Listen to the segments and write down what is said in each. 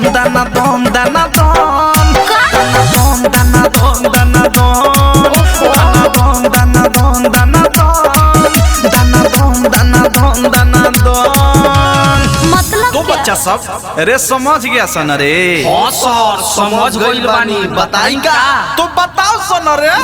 दाना दोन दाना दोन दाना दोन दाना दोन दाना दोन दाना दोन दाना दोन दाना दोन दाना दोन। मतलब तो बच्चा सब अरे समझ गया सन रे? हाँ सर समझ गइल बानी, बताई का? तो बताओ सन रे।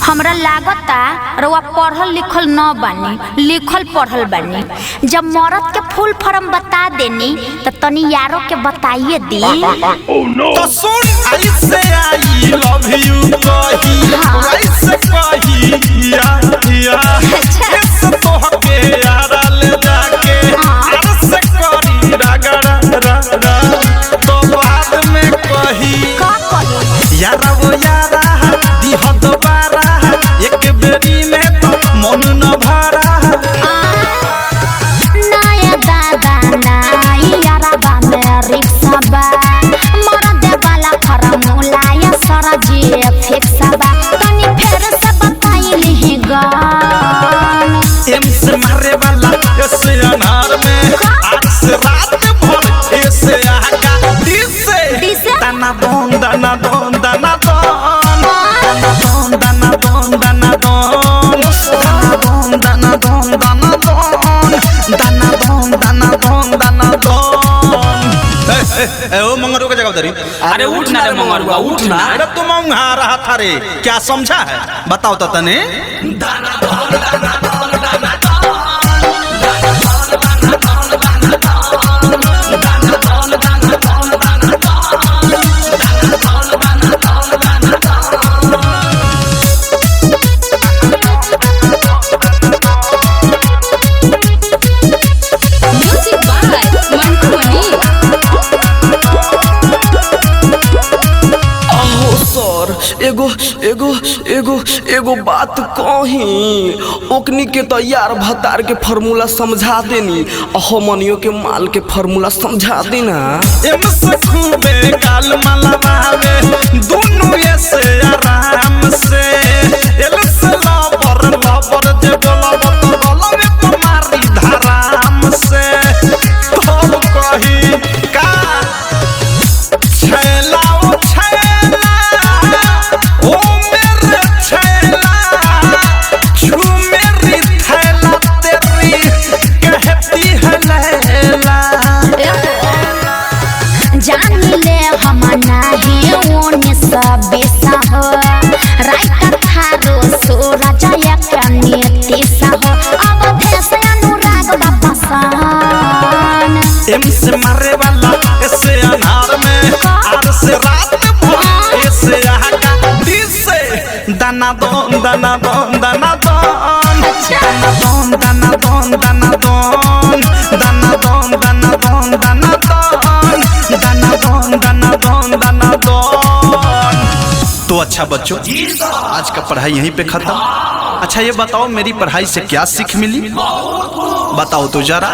हमरा लागता रउआ पढ़ल लिखल न बानी, लिखल पढ़ल बानी। जब मरद के फुल फॉर्म बता देनी तो तनी यारों के बताइए दी। तो सुन ऐसे आई लव यू कही ऐसे कही या ऐसे तो हके यारा ले जाके ऐसे करी रगड़ा रगड़ा तो बाद में कही का कही यारा वो यारा दी हो दोबारा एक बेरी में तो मन न भरा। नया दादा नाई यारा बा में रिक्शा बा मरद वाला फॉर्मूला या सारा जी फिक्स बा तनी फेर से बताइली ही गान। एम से मारे वाला ऐसे अनार में आज से रात भर ऐसे आका डी से दाना दोन दाना दोन दाना दोन दाना दोन दाना दोन दाना दोन दाना दोन दाना दोन दाना दोन दाना दोन। ए ओ मंगरू का जगह उधरी। अरे उठ ना रे मंगरुआ, उठ ना। अरे तुम वहाँ रहा था रे, क्या समझा है बताओ तो तने। एगो एगो एगो एगो बात कही, ओकनी के तो यार भतार के फार्मूला समझा देनी, हमनियों के माल के फार्मूला समझा देना। एम से खूबे काल मलवावे दोनों ऐसे आराम से एल से लबर लबर जे बोलब तो बोलब तुम्हारी धराम से। तो कही का छैला ओ छैला ओ मेरे छैला छू मेरी थैला तेरी कहती है लैला। जान ले हम नहीं ओने सब बेसा हो राइट थारो सूरज या नीति सा हो अब देश अनुराग बापासान। एम से मारे वाला ऐसे अनार में आर से रात भर ऐसे आका डी से दाना दोन दाना दोन दाना दोन दाना दोन दाना दोन दाना दोन दाना दोन दाना दोन दाना दोन दाना दोन दाना दोन दाना दोन। तो अच्छा बच्चों आज का पढ़ाई यहीं पे खत्म। अच्छा ये बताओ मेरी पढ़ाई से क्या सीख मिली बताओ तो जरा।